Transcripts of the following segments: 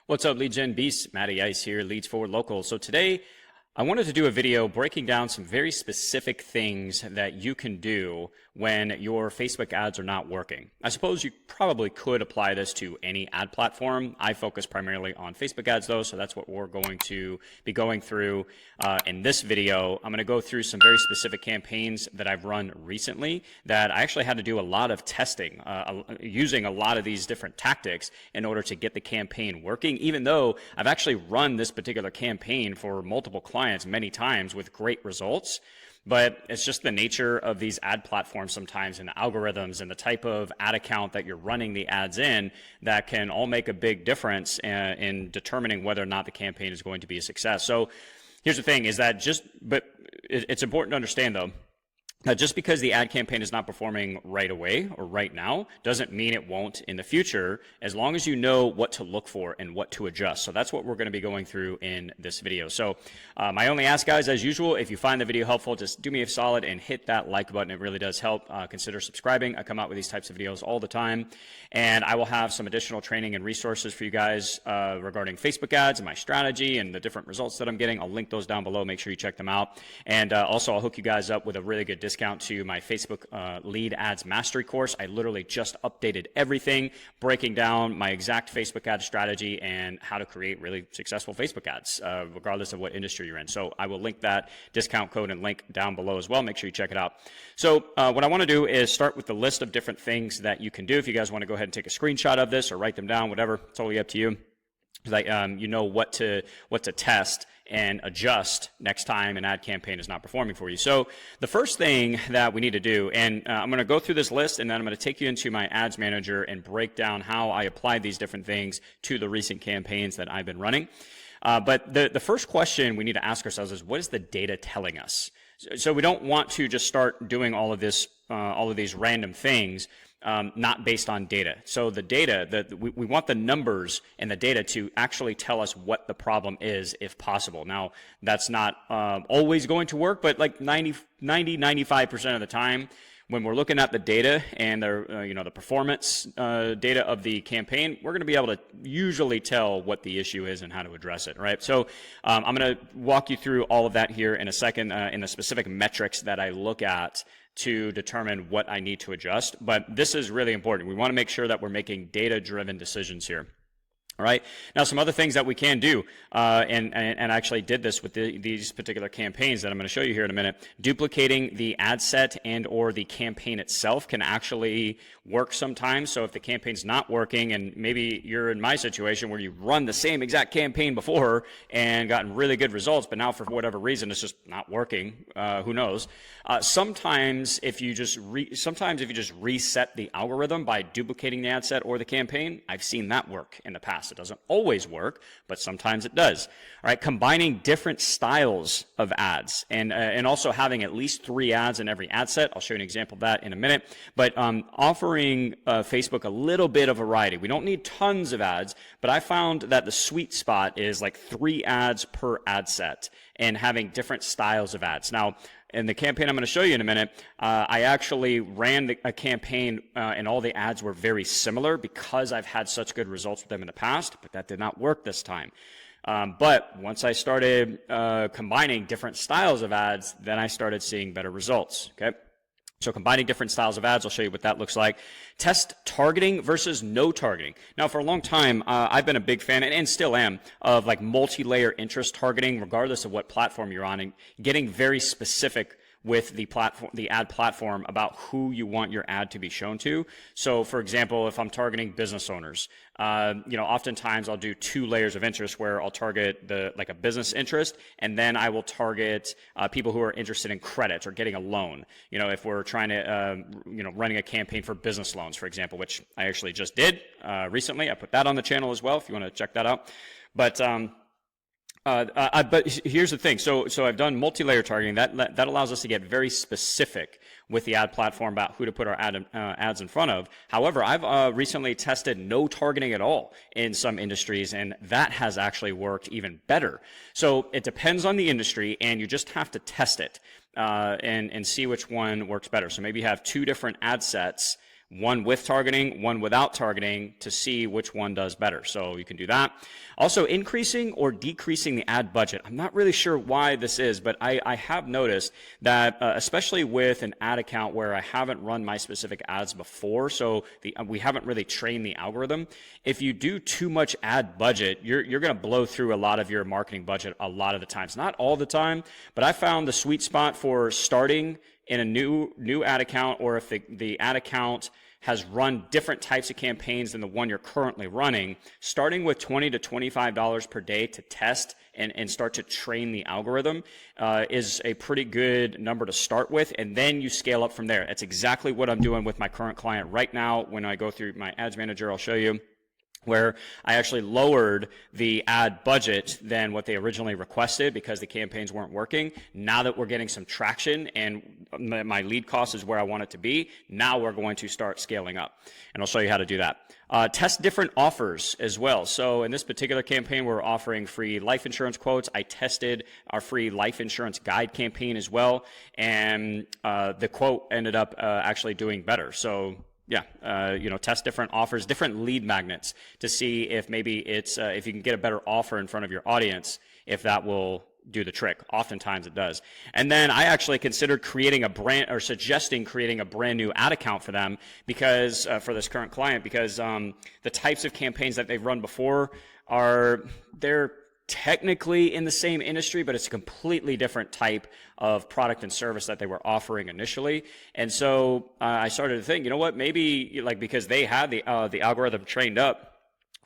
What's up, lead gen beasts? Matty Ice here, Leads Forward Local. So today I wanted to do a video breaking down some very specific things that you can do when your Facebook ads are not working. I suppose you probably could apply this to any ad platform. I focus primarily on Facebook ads though, so that's what we're going to be going through in this video. I'm going to go through some very specific campaigns that I've run recently that I actually had to do a lot of testing, using a lot of these different tactics in order to get the campaign working, even though I've actually run this particular campaign for multiple clients many times with great results. But it's just the nature of these ad platforms sometimes, and the algorithms and the type of ad account that you're running the ads in that can all make a big difference in determining whether or not the campaign is going to be a success. So here's the thing is that it's important to understand though, that just because the ad campaign is not performing right away or right now doesn't mean it won't in the future, as long as you know what to look for and what to adjust. So that's what we're going to be going through in this video. So my only ask, guys, as usual, if you find the video helpful, just do me a solid and hit that like button. It really does help. Consider subscribing. I come out with these types of videos all the time, and I will have some additional training and resources for you guys regarding Facebook ads and my strategy and the different results that I'm getting. I'll link those down below. Make sure you check them out. And also, I'll hook you guys up with a really good discount to my Facebook lead ads mastery course. I literally just updated everything, breaking down my exact Facebook ad strategy and how to create really successful Facebook ads, regardless of what industry you're in. So I will link that discount code and link down below as well. Make sure you check it out. So what I want to do is start with the list of different things that you can do. If you guys want to go ahead and take a screenshot of this or write them down, whatever, totally up to you. Like, you know what to test and adjust next time an ad campaign is not performing for you. So the first thing that we need to do, and I'm going to go through this list, and then I'm going to take you into my ads manager and break down how I applied these different things to the recent campaigns that I've been running. But the first question we need to ask ourselves is, what is the data telling us? So we don't want to just start doing all of these random things not based on data. So the data, we want the numbers and the data to actually tell us what the problem is if possible. Now, that's not always going to work, but like 95% of the time, when we're looking at the data and the performance data of the campaign, we're going to be able to usually tell what the issue is and how to address it, right? So I'm going to walk you through all of that here in a second in the specific metrics that I look at to determine what I need to adjust. But this is really important. We want to make sure that we're making data-driven decisions here. All right. Now, some other things that we can do, and I actually did this with these particular campaigns that I'm going to show you here in a minute. Duplicating the ad set and or the campaign itself can actually work sometimes. So if the campaign's not working, and maybe you're in my situation where you've run the same exact campaign before and gotten really good results, but now for whatever reason it's just not working, who knows? Sometimes if you just reset the algorithm by duplicating the ad set or the campaign, I've seen that work in the past. It doesn't always work, but sometimes it does. All right, combining different styles of ads and also having at least 3 ads in every ad set. I'll show you an example of that in a minute. But offering Facebook a little bit of variety. We don't need tons of ads, but I found that the sweet spot is like 3 ads per ad set and having different styles of ads. Now, in the campaign I'm going to show you in a minute, I actually ran a campaign and all the ads were very similar because I've had such good results with them in the past, but that did not work this time. But once I started combining different styles of ads, then I started seeing better results, okay? So combining different styles of ads, I'll show you what that looks like. Test targeting versus no targeting. Now, for a long time, I've been a big fan, and still am, of like multi-layer interest targeting, regardless of what platform you're on, and getting very specific with the ad platform about who you want your ad to be shown to. So for example, if I'm targeting business owners, oftentimes I'll do 2 layers of interest where I'll target like a business interest, and then I will target people who are interested in credit or getting a loan. You know, if we're trying to, running a campaign for business loans, for example, which I actually just did recently. I put that on the channel as well if you want to check that out. But here's the thing. So I've done multi-layer targeting. That allows us to get very specific with the ad platform about who to put our ads in front of. However, I've recently tested no targeting at all in some industries, and that has actually worked even better. So it depends on the industry, and you just have to test it and see which one works better. So maybe you have 2 different ad sets one with targeting, one without targeting, to see which one does better. So you can do that. Also, increasing or decreasing the ad budget. I'm not really sure why this is, but I have noticed that, especially with an ad account where I haven't run my specific ads before, so we haven't really trained the algorithm. If you do too much ad budget, you're going to blow through a lot of your marketing budget a lot of the times. Not all the time, but I found the sweet spot for starting in a new ad account, or if the ad account has run different types of campaigns than the one you're currently running, starting with $20 to $25 per day to test and start to train the algorithm is a pretty good number to start with, and then you scale up from there. That's exactly what I'm doing with my current client right now. When I go through my ads manager, I'll show you where I actually lowered the ad budget than what they originally requested because the campaigns weren't working. Now that we're getting some traction and my lead cost is where I want it to be, now we're going to start scaling up. And I'll show you how to do that. Test different offers as well. So in this particular campaign, we're offering free life insurance quotes. I tested our free life insurance guide campaign as well, and the quote ended up actually doing better. So yeah, test different offers, different lead magnets to see if maybe it's, if you can get a better offer in front of your audience, if that will do the trick. Oftentimes it does. And then I actually considered creating a brand, or suggesting creating a brand new ad account for them because, for this current client, because the types of campaigns that they've run before they're technically in the same industry, but it's a completely different type of product and service that they were offering initially. And so I started to think, you know what, maybe because they had the algorithm trained up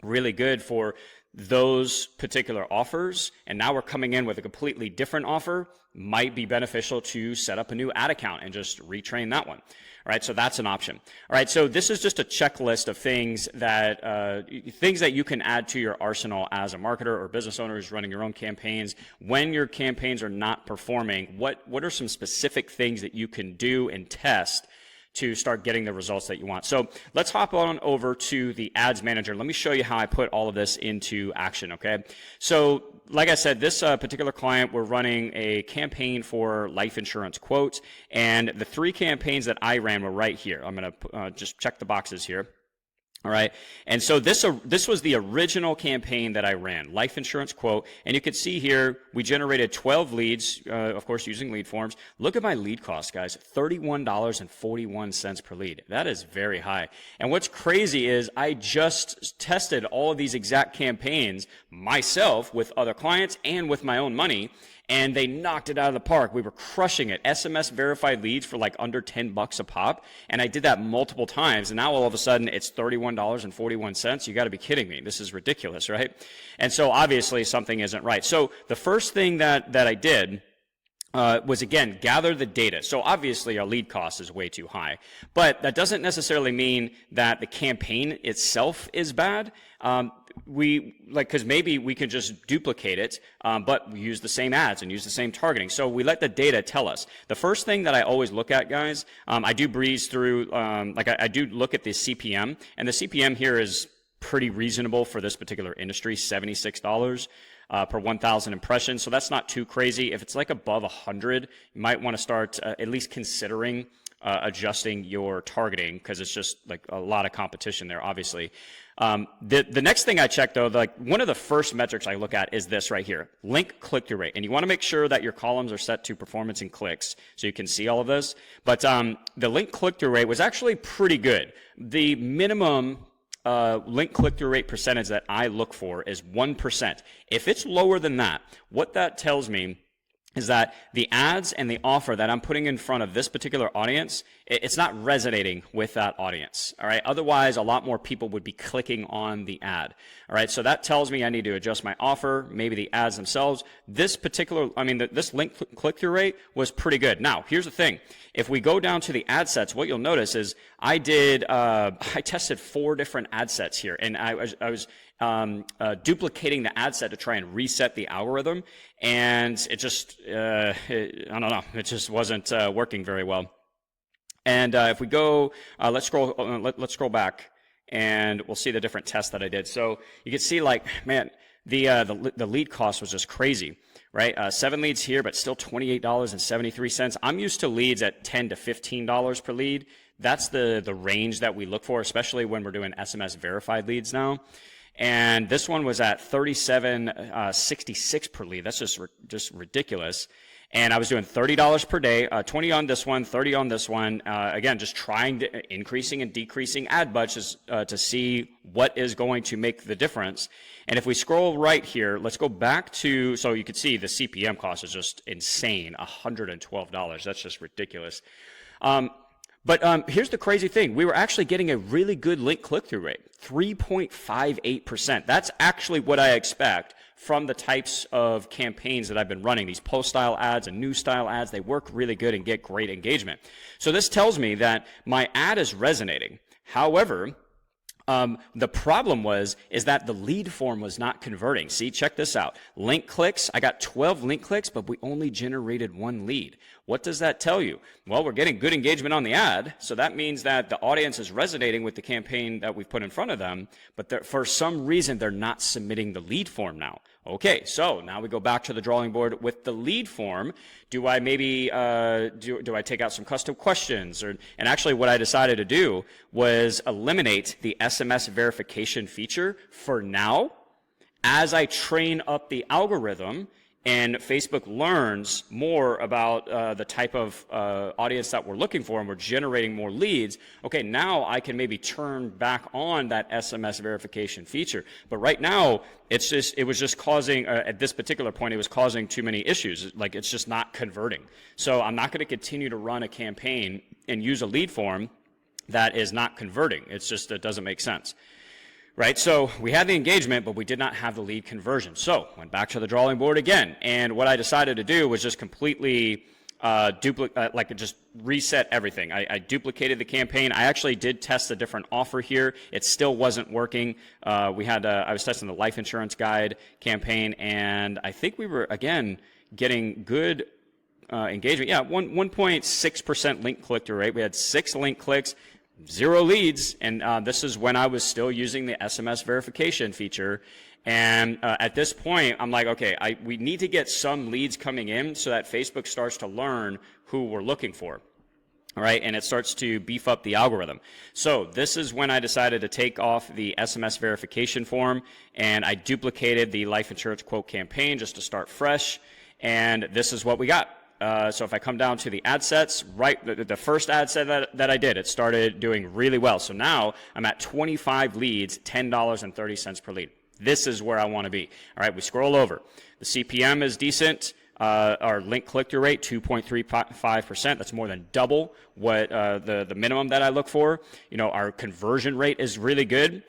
really good for those particular offers, and now we're coming in with a completely different offer, might be beneficial to set up a new ad account and just retrain that one. All right, so that's an option. All right, so this is just a checklist of things that you can add to your arsenal as a marketer or business owner who's running your own campaigns. When your campaigns are not performing, what are some specific things that you can do and test to start getting the results that you want? So let's hop on over to the ads manager. Let me show you how I put all of this into action, okay? So like I said, this particular client, we're running a campaign for life insurance quotes, and the 3 campaigns that I ran were right here. I'm going to just check the boxes here. All right, and so this was the original campaign that I ran, life insurance quote, and you can see here we generated 12 leads, of course using lead forms. Look at my lead cost, guys, $31.41 per lead. That is very high. And what's crazy is I just tested all of these exact campaigns myself with other clients and with my own money, and they knocked it out of the park. We were crushing it. SMS verified leads for like under $10 a pop. And I did that multiple times. And now all of a sudden it's $31.41. You got to be kidding me. This is ridiculous, right? And so obviously something isn't right. So the first thing that I did was, again, gather the data. So obviously our lead cost is way too high, but that doesn't necessarily mean that the campaign itself is bad. Because maybe we can just duplicate it, but use the same ads and use the same targeting. So we let the data tell us. The first thing that I always look at, guys, I do breeze through, I do look at the CPM, and the CPM here is pretty reasonable for this particular industry, $76. Per 1,000 impressions. So that's not too crazy. If it's like above 100, you might want to start at least considering adjusting your targeting, because it's just like a lot of competition there, obviously. The next thing I check, though, like one of the first metrics I look at is this right here, link click-through rate. And you want to make sure that your columns are set to performance and clicks so you can see all of this. But the link click-through rate was actually pretty good. The minimum link click-through rate percentage that I look for is 1%. If it's lower than that, what that tells me is that the ads and the offer that I'm putting in front of this particular audience, it's not resonating with that audience. All right. Otherwise, a lot more people would be clicking on the ad. All right. So that tells me I need to adjust my offer, maybe the ads themselves. This link click-through rate was pretty good. Now, here's the thing. If we go down to the ad sets, what you'll notice is I tested 4 different ad sets here, and I was duplicating the ad set to try and reset the algorithm, and it just, I don't know, it just wasn't working very well. And if we go, let's scroll back, and we'll see the different tests that I did. So you can see, like, man, the lead cost was just crazy, right? 7 leads here, but still $28.73. I'm used to leads at $10 to $15 per lead. That's the range that we look for, especially when we're doing SMS verified leads now. And this one was at 37.66 per lead. That's just ridiculous. And I was doing $30 per day, 20 on this one, 30 on this one. Again, just trying to increasing and decreasing ad budgets to see what is going to make the difference. And if we scroll right here, let's go back to, so you can see the CPM cost is just insane, $112. That's just ridiculous. But here's the crazy thing. We were actually getting a really good link click-through rate, 3.58%. That's actually what I expect from the types of campaigns that I've been running. These post-style ads and new-style ads, they work really good and get great engagement. So this tells me that my ad is resonating. However, the problem is that the lead form was not converting. See, check this out. Link clicks, I got 12 link clicks, but we only generated 1 lead. What does that tell you? Well, we're getting good engagement on the ad, so that means that the audience is resonating with the campaign that we've put in front of them, but for some reason, they're not submitting the lead form now. Okay, so now we go back to the drawing board with the lead form. Do I maybe, do I take out some custom questions? And actually what I decided to do was eliminate the SMS verification feature for now. As I train up the algorithm and Facebook learns more about the type of audience that we're looking for and we're generating more leads, okay, now I can maybe turn back on that SMS verification feature. But right now, it was just causing, at this particular point, it was causing too many issues. Like, it's just not converting. So I'm not going to continue to run a campaign and use a lead form that is not converting. It's just, it doesn't make sense. Right, so we had the engagement, but we did not have the lead conversion. So went back to the drawing board again, and what I decided to do was just completely just reset everything. I duplicated the campaign. I actually did test a different offer here. It still wasn't working. I was testing the life insurance guide campaign, and I think we were again getting good engagement. Yeah, 1.6% link click-through rate. We had 6 link clicks. 0 leads, and this is when I was still using the SMS verification feature. And at this point, I'm like, okay, we need to get some leads coming in so that Facebook starts to learn who we're looking for. All right, and it starts to beef up the algorithm. So this is when I decided to take off the SMS verification form, and I duplicated the life insurance quote campaign just to start fresh, and this is what we got. So if I come down to the ad sets, right, the first ad set that I did, it started doing really well. So now I'm at 25 leads, $10.30 per lead. This is where I want to be. All right, we scroll over. The CPM is decent. Our link click-through rate, 2.35%. That's more than double what the minimum that I look for. You know, our conversion rate is really good.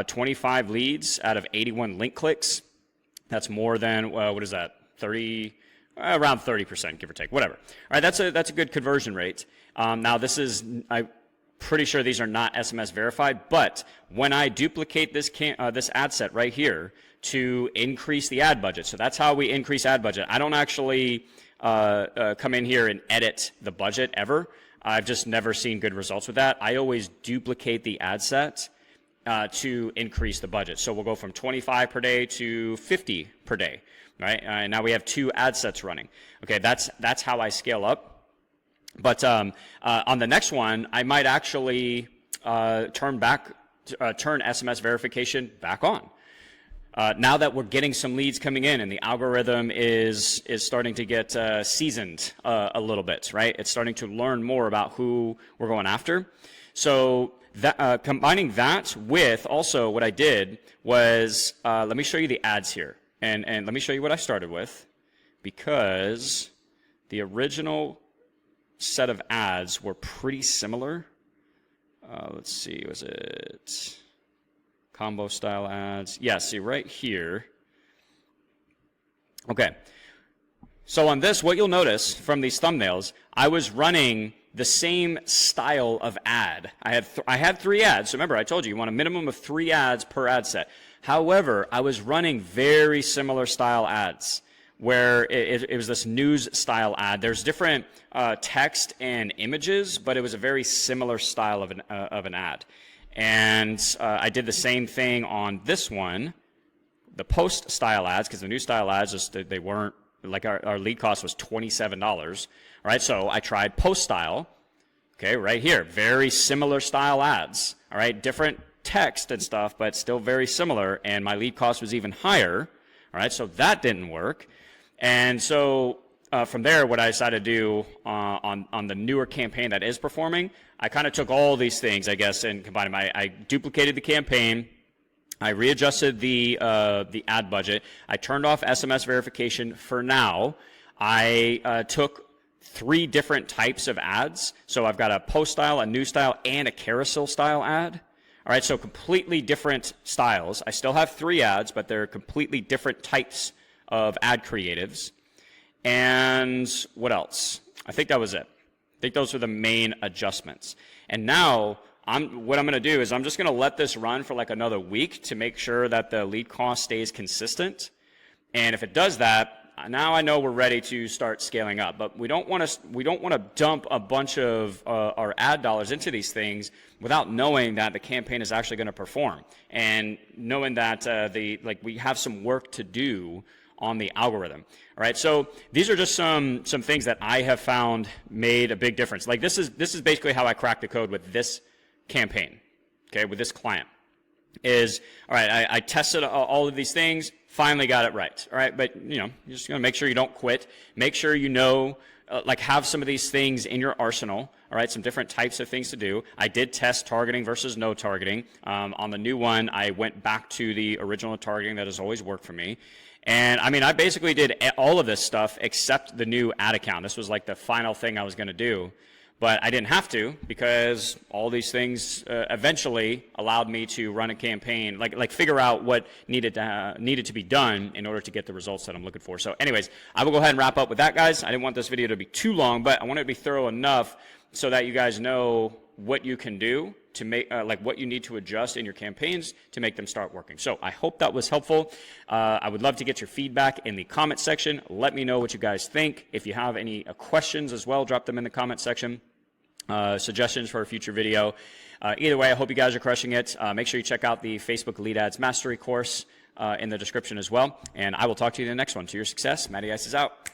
25 leads out of 81 link clicks. That's more than, what is that, around 30%, give or take, whatever. All right, that's a good conversion rate. Now I'm pretty sure these are not SMS verified, but when I duplicate this ad set right here to increase the ad budget, so that's how we increase ad budget. I don't actually come in here and edit the budget ever. I've just never seen good results with that. I always duplicate the ad set to increase the budget. So we'll go from 25 per day to 50 per day. Right? Now we have 2 ad sets running. Okay, that's how I scale up. But on the next one, I might actually turn SMS verification back on. Now that we're getting some leads coming in and the algorithm is starting to get seasoned a little bit, right? It's starting to learn more about who we're going after. So combining that with also what I did was, let me show you the ads here. And let me show you what I started with, because the original set of ads were pretty similar. Let's see, was it combo style ads? Yeah, see right here. Okay, so on this, what you'll notice from these thumbnails, I was running the same style of ad. I had 3 ads. So remember, I told you, you want a minimum of 3 ads per ad set. However, I was running very similar style ads where it was this news style ad. There's different text and images, but it was a very similar style of an ad. And I did the same thing on this one, the post style ads, because the new style ads, they weren't, like our lead cost was $27. All right, so I tried post style. Okay, right here, very similar style ads. All right, different text and stuff, but still very similar, and my lead cost was even higher. All right, so that didn't work. And so from there, what I decided to do on the newer campaign that is performing, I kind of took all these things, I guess, and combined them. I duplicated the campaign. I readjusted the ad budget. I turned off SMS verification for now. I took 3 different types of ads. So I've got a post style, a new style, and a carousel style ad. All right, so completely different styles. I still have 3 ads, but they're completely different types of ad creatives. And what else? I think that was it. I think those were the main adjustments. And now what I'm going to do is I'm just going to let this run for like another week to make sure that the lead cost stays consistent. And if it does that, now I know we're ready to start scaling up. But we don't want to dump a bunch of our ad dollars into these things without knowing that the campaign is actually going to perform, and knowing that we have some work to do on the algorithm. All right, so these are just some things that I have found made a big difference. Like this is basically how I cracked the code with this campaign. Okay, with this client. Is all right. I tested all of these things. Finally got it right. All right, but you're just going to make sure you don't quit. Make sure you know, have some of these things in your arsenal. All right, some different types of things to do. I did test targeting versus no targeting. On the new one, I went back to the original targeting that has always worked for me. And I mean, I basically did all of this stuff except the new ad account. This was like the final thing I was going to do. But I didn't have to, because all these things eventually allowed me to run a campaign, like figure out what needed to be done in order to get the results that I'm looking for. So anyways, I will go ahead and wrap up with that, guys. I didn't want this video to be too long, but I want it to be thorough enough so that you guys know what you can do to make, what you need to adjust in your campaigns to make them start working. So I hope that was helpful. I would love to get your feedback in the comment section. Let me know what you guys think. If you have any questions as well, drop them in the comment section. Suggestions for a future video. Either way, I hope you guys are crushing it. Make sure you check out the Facebook Lead Ads Mastery course in the description as well. And I will talk to you in the next one. To your success, Matty Ice is out.